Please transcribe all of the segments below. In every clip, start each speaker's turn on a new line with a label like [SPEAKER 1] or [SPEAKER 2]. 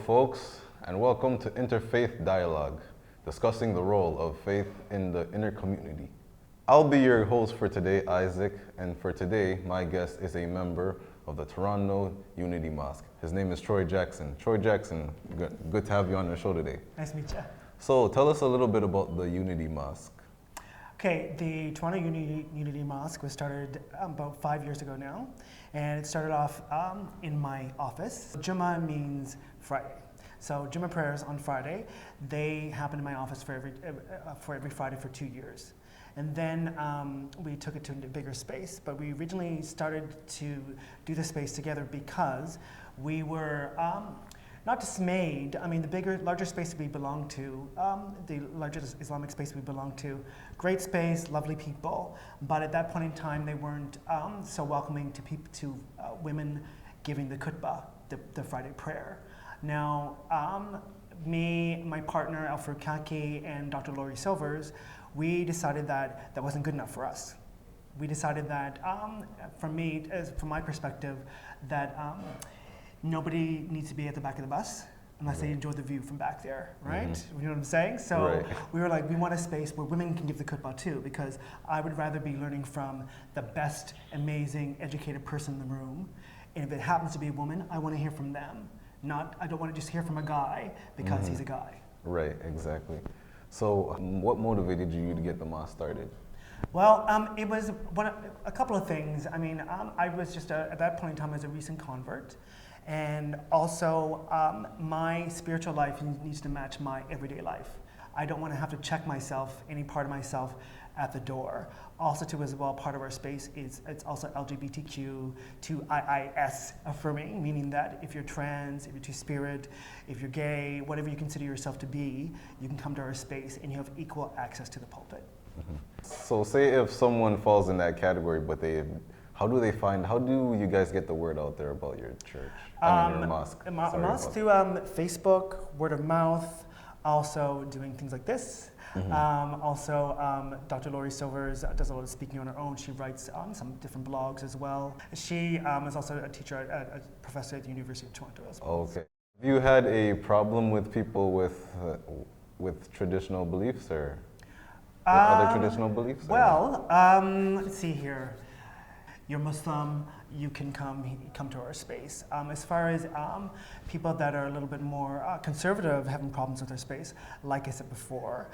[SPEAKER 1] folks, and welcome to Interfaith Dialogue, discussing the role of faith in the inner community. I'll be your host for today, Isaac, and for today, my guest is a member of the Toronto Unity Mosque. His name is Troy Jackson. Troy Jackson, good to have you on the show today.
[SPEAKER 2] Nice to meet you.
[SPEAKER 1] So tell us a little bit about the Unity Mosque.
[SPEAKER 2] Okay, the Toronto Unity Mosque was started about 5 years ago now, and it started off in my office. Jummah means Friday. So Jummah prayers on Friday, they happen in my office for every Friday for 2 years. And then we took it to a bigger space, but we originally started to do the space together because we were not dismayed. I mean, the larger space we belong to, the larger Islamic space we belong to, great space, lovely people, but at that point in time, they weren't so welcoming to women giving the khutbah, the Friday prayer. Now, me, my partner, Alfred Kaki, and Dr. Laurie Silvers, we decided that that wasn't good enough for us. We decided that, from my perspective, that nobody needs to be at the back of the bus unless they enjoy the view from back there, right? Mm-hmm. You know what I'm saying? So we were like, we want a space where women can give the khutbah too, because I would rather be learning from the best, amazing, educated person in the room. And if it happens to be a woman, I want to hear from them. I don't want to just hear from a guy because he's a guy.
[SPEAKER 1] Right, exactly. So what motivated you to get the mosque started?
[SPEAKER 2] Well, it was a couple of things. I mean, I was just, at that point in time, I was a recent convert. And also, my spiritual life needs to match my everyday life. I don't want to have to check myself, any part of myself, at the door. Also, too, as well, part of our space is it's also LGBTQ to IIS affirming, meaning that if you're trans, if you're two-spirit, if you're gay, whatever you consider yourself to be, you can come to our space and you have equal access to the pulpit.
[SPEAKER 1] Mm-hmm. So say if someone falls in that category, but how do you guys get the word out there about your church? Your mosque.
[SPEAKER 2] Mosque through Facebook, word of mouth, also doing things like this. Mm-hmm. Dr. Laurie Silvers does a lot of speaking on her own. She writes on some different blogs as well. She is also a teacher, a professor at the University of Toronto as well.
[SPEAKER 1] Okay. Have you had a problem with people with traditional beliefs or other traditional beliefs?
[SPEAKER 2] Well, let's see here. You're Muslim, you can come to our space. As far as people that are a little bit more conservative having problems with our space, like I said before,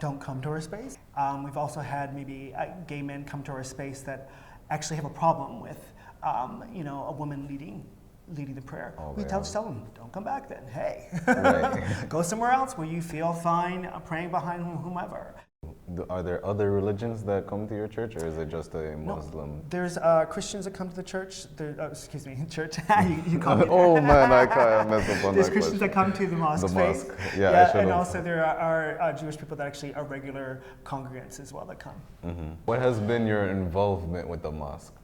[SPEAKER 2] don't come to our space. We've also had maybe gay men come to our space that actually have a problem with a woman leading the prayer. We tell them, don't come back then. Hey, go somewhere else where you feel fine praying behind whomever.
[SPEAKER 1] Are there other religions that come to your church, or is it just a Muslim?
[SPEAKER 2] No, there's Christians that come to the church. Church. you call me.
[SPEAKER 1] Oh man, I can't mess up on
[SPEAKER 2] There's
[SPEAKER 1] that
[SPEAKER 2] Christians
[SPEAKER 1] question.
[SPEAKER 2] that come to the mosque.
[SPEAKER 1] The mosque,
[SPEAKER 2] and also there are Jewish people that actually are regular congregants as well that come.
[SPEAKER 1] Mm-hmm. What has been your involvement with the mosque?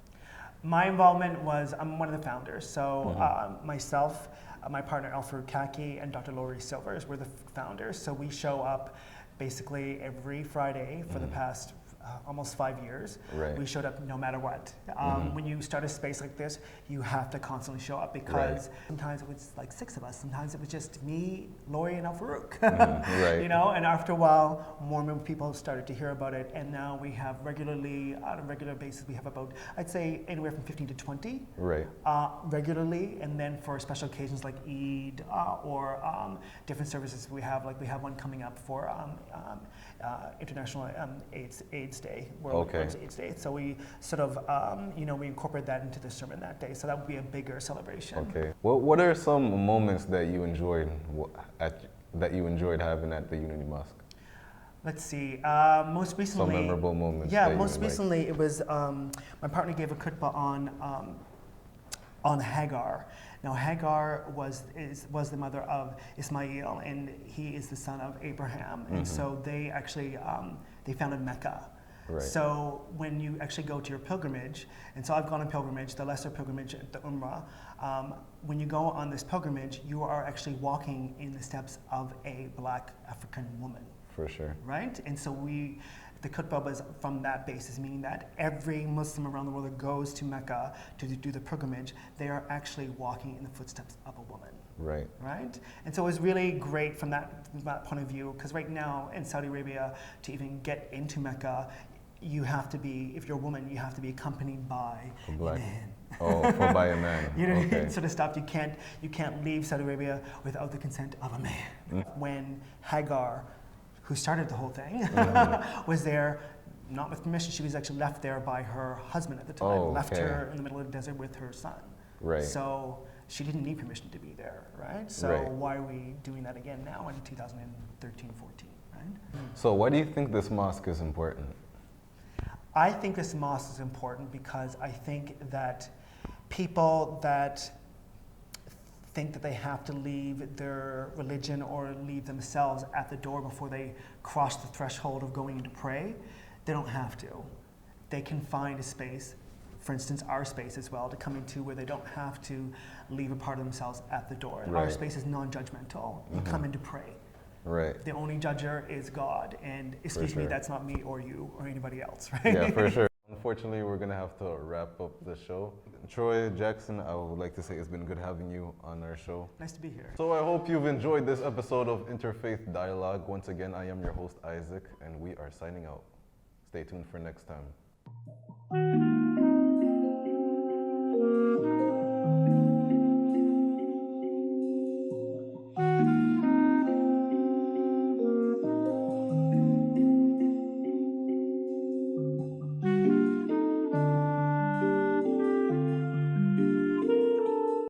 [SPEAKER 2] My involvement was, I'm one of the founders. So myself, my partner Alfred Kaki, and Dr. Laurie Silvers were the founders. So we show up basically every Friday for the past almost 5 years. We showed up no matter what. When you start a space like this, you have to constantly show up because sometimes it was like 6 of us. Sometimes it was just me, Laurie, and Al-Farouk. And after a while, more and more people started to hear about it. And now we have regularly, on a regular basis, we have about, I'd say, anywhere from 15 to 20 regularly. And then for special occasions like Eid or different services we have one coming up for International AIDS Day, World AIDS Day. So we sort of, we incorporate that into the sermon that day. So that would be a bigger celebration. Okay.
[SPEAKER 1] Well, what are some moments that you enjoyed having at the Unity Mosque?
[SPEAKER 2] Let's see. Most recently,
[SPEAKER 1] some memorable moments.
[SPEAKER 2] Yeah, most recently it was my partner gave a khutbah on Hagar. Now Hagar was the mother of Ismail, and he is the son of Abraham, and so they actually they founded Mecca. So when you actually go to your pilgrimage, and so I've gone on pilgrimage, the lesser pilgrimage at the Umrah, when you go on this pilgrimage, you are actually walking in the steps of a black African woman.
[SPEAKER 1] For sure.
[SPEAKER 2] Right? And so the khutbah was from that basis, meaning that every Muslim around the world that goes to Mecca to do the pilgrimage, they are actually walking in the footsteps of a woman.
[SPEAKER 1] Right.
[SPEAKER 2] right? And so it was really great from that point of view, because right now in Saudi Arabia, to even get into Mecca, you have to be, if you're a woman, you have to be accompanied by
[SPEAKER 1] A
[SPEAKER 2] a
[SPEAKER 1] black.
[SPEAKER 2] man.
[SPEAKER 1] Oh, for by a man.
[SPEAKER 2] You know what I
[SPEAKER 1] Okay.
[SPEAKER 2] mean? So to stop, you can't leave Saudi Arabia without the consent of a man. When Hagar, who started the whole thing, was there, not with permission, she was actually left there by her husband at the time,
[SPEAKER 1] Oh,
[SPEAKER 2] left
[SPEAKER 1] okay.
[SPEAKER 2] her in the middle of the desert with her son.
[SPEAKER 1] Right.
[SPEAKER 2] So she didn't need permission to be there, right? So
[SPEAKER 1] Right.
[SPEAKER 2] why are we doing that again now in 2013, 14, right?
[SPEAKER 1] So why do you think this mosque is important?
[SPEAKER 2] I think this mosque is important because I think that people that think that they have to leave their religion or leave themselves at the door before they cross the threshold of going in to pray, they don't have to. They can find a space, for instance, our space as well, to come into where they don't have to leave a part of themselves at the door. And our
[SPEAKER 1] Right.
[SPEAKER 2] space is non-judgmental. You come in to pray.
[SPEAKER 1] Right.
[SPEAKER 2] The only judger is God, and excuse me,
[SPEAKER 1] sure.
[SPEAKER 2] that's not me or you or anybody else, right?
[SPEAKER 1] Yeah, for sure. Unfortunately, we're going to have to wrap up the show. Troy, Jackson, I would like to say it's been good having you on our show.
[SPEAKER 2] Nice to be here.
[SPEAKER 1] So I hope you've enjoyed this episode of Interfaith Dialogue. Once again, I am your host, Isaac, and we are signing out. Stay tuned for next time.